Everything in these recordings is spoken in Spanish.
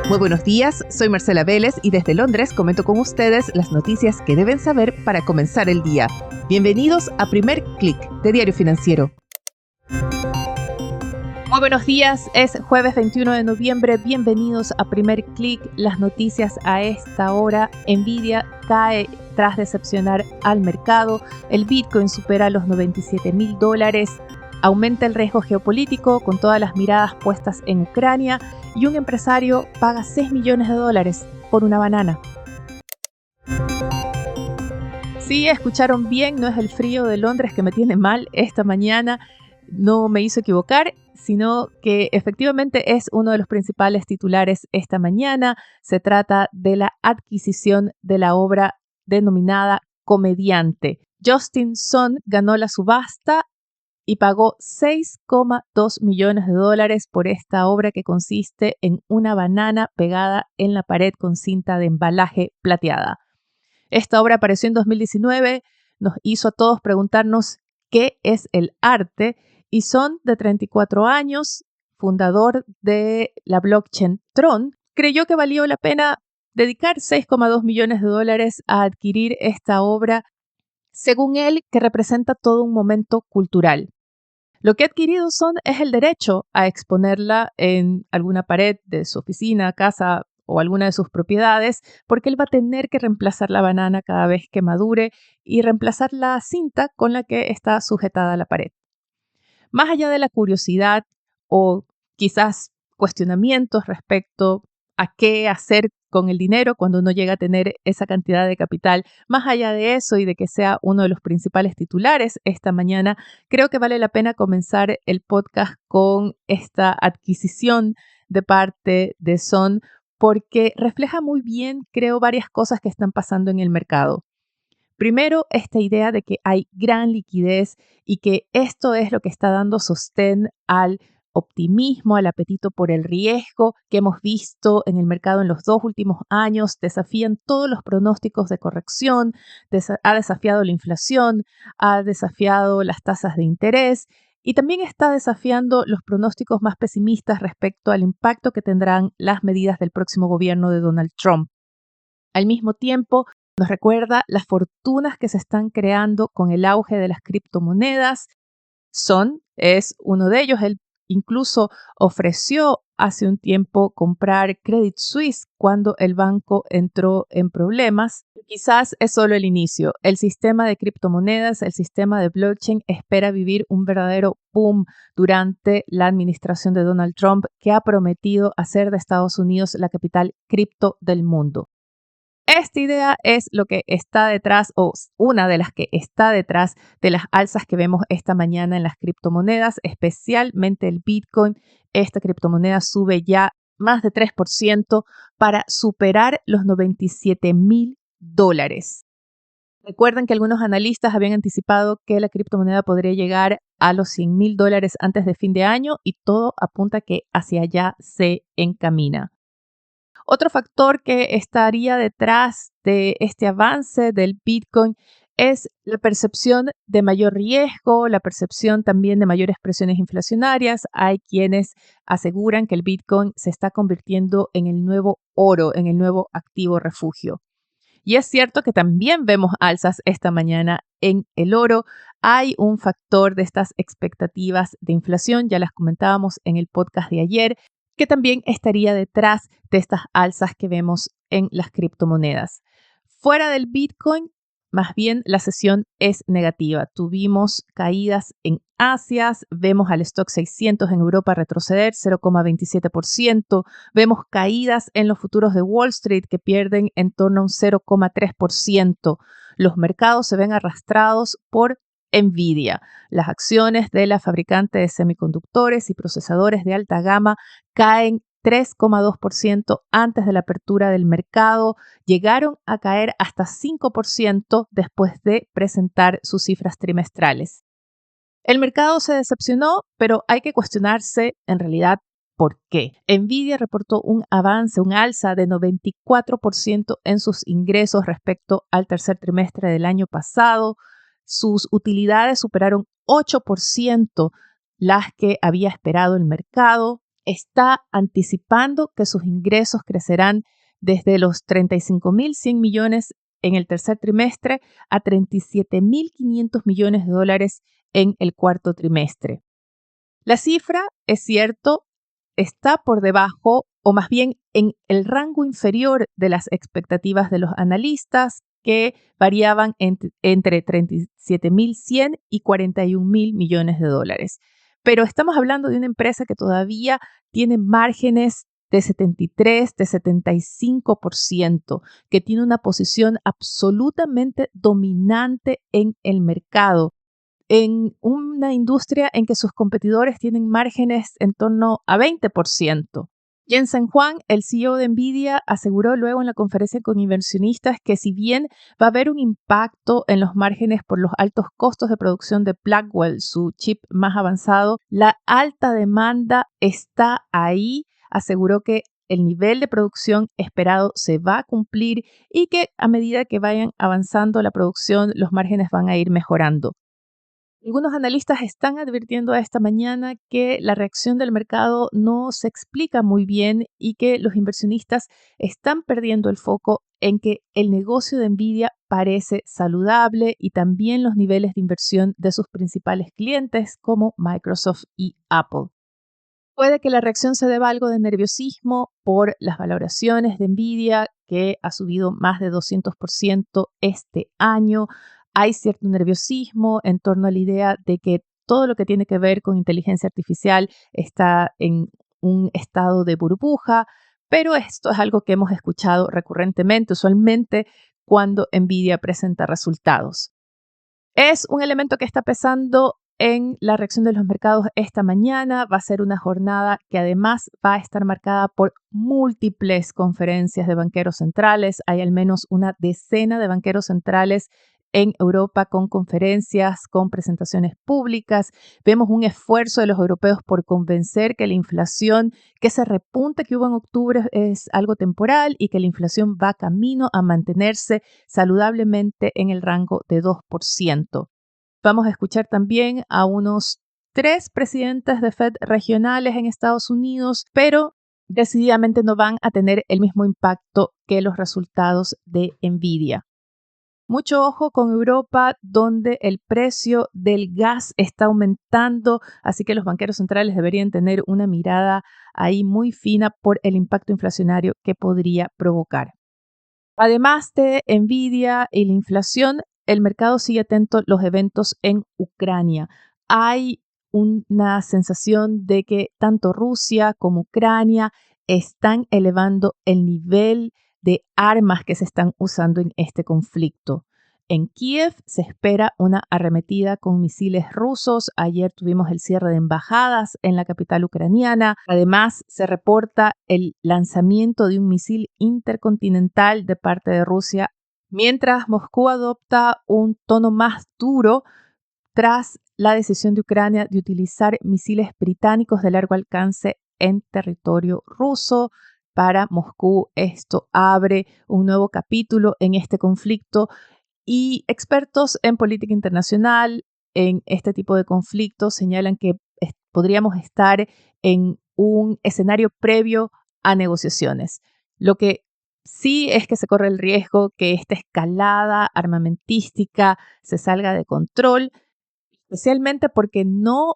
Muy buenos días, soy Marcela Vélez y desde Londres comento con ustedes las noticias que deben saber para comenzar el día. Bienvenidos a Primer Click de Diario Financiero. Muy buenos días, es jueves 21 de noviembre, bienvenidos a Primer Click, las noticias a esta hora. Nvidia cae tras decepcionar al mercado, el Bitcoin supera los $97,000, aumenta el riesgo geopolítico con todas las miradas puestas en Ucrania y un empresario paga $6 millones por una banana. Sí, escucharon bien, no es el frío de Londres que me tiene mal esta mañana, no me hizo equivocar, sino que efectivamente es uno de los principales titulares esta mañana. Se trata de la adquisición de la obra denominada Comediante. Justin Sun ganó la subasta y pagó $6,2 millones por esta obra que consiste en una banana pegada en la pared con cinta de embalaje plateada. Esta obra apareció en 2019, nos hizo a todos preguntarnos qué es el arte y Sun, de 34 años, fundador de la blockchain Tron, creyó que valió la pena dedicar $6,2 millones a adquirir esta obra, según él, que representa todo un momento cultural. Lo que ha adquirido Sun es el derecho a exponerla en alguna pared de su oficina, casa o alguna de sus propiedades, porque él va a tener que reemplazar la banana cada vez que madure y reemplazar la cinta con la que está sujetada a la pared. Más allá de la curiosidad o quizás cuestionamientos respecto a qué hacer con el dinero cuando uno llega a tener esa cantidad de capital, más allá de eso y de que sea uno de los principales titulares esta mañana, creo que vale la pena comenzar el podcast con esta adquisición de parte de Sun porque refleja muy bien, creo, varias cosas que están pasando en el mercado. Primero, esta idea de que hay gran liquidez y que esto es lo que está dando sostén al optimismo, al apetito por el riesgo que hemos visto en el mercado en los 2 últimos años, desafían todos los pronósticos de corrección, ha desafiado la inflación, ha desafiado las tasas de interés y también está desafiando los pronósticos más pesimistas respecto al impacto que tendrán las medidas del próximo gobierno de Donald Trump. Al mismo tiempo, nos recuerda las fortunas que se están creando con el auge de las criptomonedas. Sun es uno de ellos. Él incluso ofreció hace un tiempo comprar Credit Suisse cuando el banco entró en problemas. Quizás es solo el inicio. El sistema de criptomonedas, el sistema de blockchain espera vivir un verdadero boom durante la administración de Donald Trump, que ha prometido hacer de Estados Unidos la capital cripto del mundo. Esta idea es lo que está detrás, o una de las que está detrás de las alzas que vemos esta mañana en las criptomonedas, especialmente el Bitcoin. Esta criptomoneda sube ya más de 3% para superar los $97,000. Recuerden que algunos analistas habían anticipado que la criptomoneda podría llegar a los $100,000 antes de fin de año y todo apunta que hacia allá se encamina. Otro factor que estaría detrás de este avance del Bitcoin es la percepción de mayor riesgo, la percepción también de mayores presiones inflacionarias. Hay quienes aseguran que el Bitcoin se está convirtiendo en el nuevo oro, en el nuevo activo refugio. Y es cierto que también vemos alzas esta mañana en el oro. Hay un factor de estas expectativas de inflación, ya las comentábamos en el podcast de ayer, que también estaría detrás de estas alzas que vemos en las criptomonedas. Fuera del Bitcoin, más bien la sesión es negativa. Tuvimos caídas en Asia, vemos al stock 600 en Europa retroceder 0,27%, vemos caídas en los futuros de Wall Street que pierden en torno a un 0,3%. Los mercados se ven arrastrados por Nvidia. Las acciones de la fabricante de semiconductores y procesadores de alta gama caen 3,2% antes de la apertura del mercado, llegaron a caer hasta 5% después de presentar sus cifras trimestrales. El mercado se decepcionó, pero hay que cuestionarse en realidad por qué. Nvidia reportó un avance, un alza de 94% en sus ingresos respecto al tercer trimestre del año pasado. Sus utilidades superaron 8% las que había esperado el mercado. está anticipando que sus ingresos crecerán desde los 35.100 millones en el tercer trimestre a 37.500 millones de dólares en el cuarto trimestre. La cifra, es cierto, está por debajo o más bien en el rango inferior de las expectativas de los analistas que variaban entre 37.100 y 41.000 millones de dólares. Pero estamos hablando de una empresa que todavía tiene márgenes de 73, de 75%, que tiene una posición absolutamente dominante en el mercado, en una industria en que sus competidores tienen márgenes en torno a 20%. Jensen Huang, el CEO de NVIDIA, aseguró luego en la conferencia con inversionistas que si bien va a haber un impacto en los márgenes por los altos costos de producción de Blackwell, su chip más avanzado, la alta demanda está ahí. Aseguró que el nivel de producción esperado se va a cumplir y que a medida que vayan avanzando la producción, los márgenes van a ir mejorando. Algunos analistas están advirtiendo esta mañana que la reacción del mercado no se explica muy bien y que los inversionistas están perdiendo el foco en que el negocio de NVIDIA parece saludable y también los niveles de inversión de sus principales clientes como Microsoft y Apple. Puede que la reacción se deba a algo de nerviosismo por las valoraciones de NVIDIA, que ha subido más de 200% este año. Hay cierto nerviosismo en torno a la idea de que todo lo que tiene que ver con inteligencia artificial está en un estado de burbuja, pero esto es algo que hemos escuchado recurrentemente, usualmente cuando NVIDIA presenta resultados. Es un elemento que está pesando en la reacción de los mercados esta mañana. Va a ser una jornada que además va a estar marcada por múltiples conferencias de banqueros centrales. Hay al menos una decena de banqueros centrales en Europa con conferencias, con presentaciones públicas. Vemos un esfuerzo de los europeos por convencer que la inflación, que ese repunte que hubo en octubre es algo temporal y que la inflación va camino a mantenerse saludablemente en el rango de 2%. Vamos a escuchar también a unos 3 presidentes de Fed regionales en Estados Unidos, pero decididamente no van a tener el mismo impacto que los resultados de NVIDIA. Mucho ojo con Europa, donde el precio del gas está aumentando, así que los banqueros centrales deberían tener una mirada ahí muy fina por el impacto inflacionario que podría provocar. Además de NVIDIA y la inflación, el mercado sigue atento a los eventos en Ucrania. Hay una sensación de que tanto Rusia como Ucrania están elevando el nivel de armas que se están usando en este conflicto. En Kiev se espera una arremetida con misiles rusos. Ayer tuvimos el cierre de embajadas en la capital ucraniana. Además, se reporta el lanzamiento de un misil intercontinental de parte de Rusia, mientras Moscú adopta un tono más duro tras la decisión de Ucrania de utilizar misiles británicos de largo alcance en territorio ruso. Para Moscú, esto abre un nuevo capítulo en este conflicto. Y expertos en política internacional, en este tipo de conflictos, señalan que podríamos estar en un escenario previo a negociaciones. Lo que sí es que se corre el riesgo que esta escalada armamentística se salga de control, especialmente porque no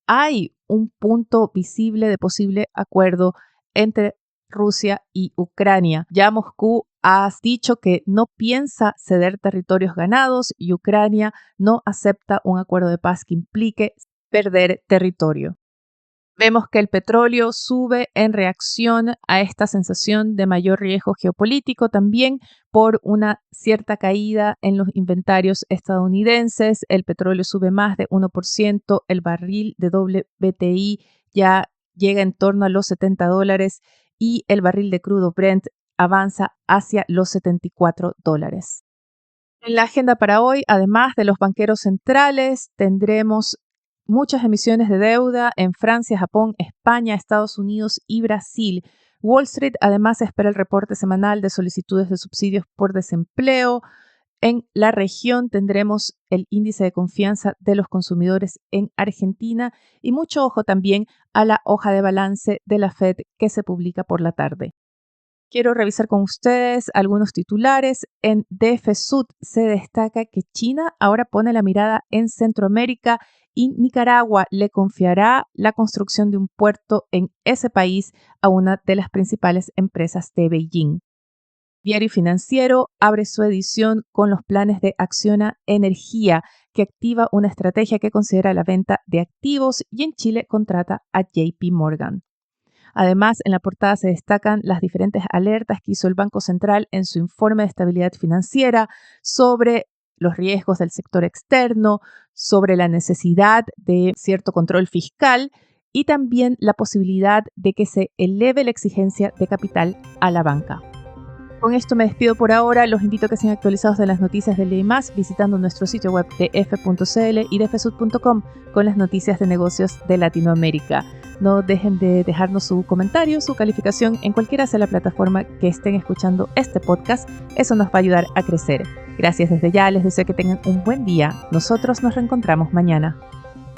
hay un punto visible de posible acuerdo entre Rusia y Ucrania. Ya Moscú ha dicho que no piensa ceder territorios ganados y Ucrania no acepta un acuerdo de paz que implique perder territorio. Vemos que el petróleo sube en reacción a esta sensación de mayor riesgo geopolítico, también por una cierta caída en los inventarios estadounidenses. El petróleo sube más de 1%, el barril de WTI ya llega en torno a los $70 y el barril de crudo Brent avanza hacia los $74. En la agenda para hoy, además de los banqueros centrales, tendremos muchas emisiones de deuda en Francia, Japón, España, Estados Unidos y Brasil. Wall Street además espera el reporte semanal de solicitudes de subsidios por desempleo. En la región tendremos el índice de confianza de los consumidores en Argentina y mucho ojo también a la hoja de balance de la Fed que se publica por la tarde. Quiero revisar con ustedes algunos titulares. En DFSUD se destaca que China ahora pone la mirada en Centroamérica y Nicaragua le confiará la construcción de un puerto en ese país a una de las principales empresas de Beijing. Diario Financiero abre su edición con los planes de Acciona Energía, que activa una estrategia que considera la venta de activos y en Chile contrata a JP Morgan. Además, en la portada se destacan las diferentes alertas que hizo el Banco Central en su informe de estabilidad financiera sobre los riesgos del sector externo, sobre la necesidad de cierto control fiscal y también la posibilidad de que se eleve la exigencia de capital a la banca. Con esto me despido por ahora. Los invito a que sean actualizados de las noticias del día y más visitando nuestro sitio web de f.cl y dfsud.com con las noticias de negocios de Latinoamérica. No dejen de dejarnos su comentario, su calificación en cualquiera sea la plataforma que estén escuchando este podcast. Eso nos va a ayudar a crecer. Gracias desde ya. Les deseo que tengan un buen día. Nosotros nos reencontramos mañana.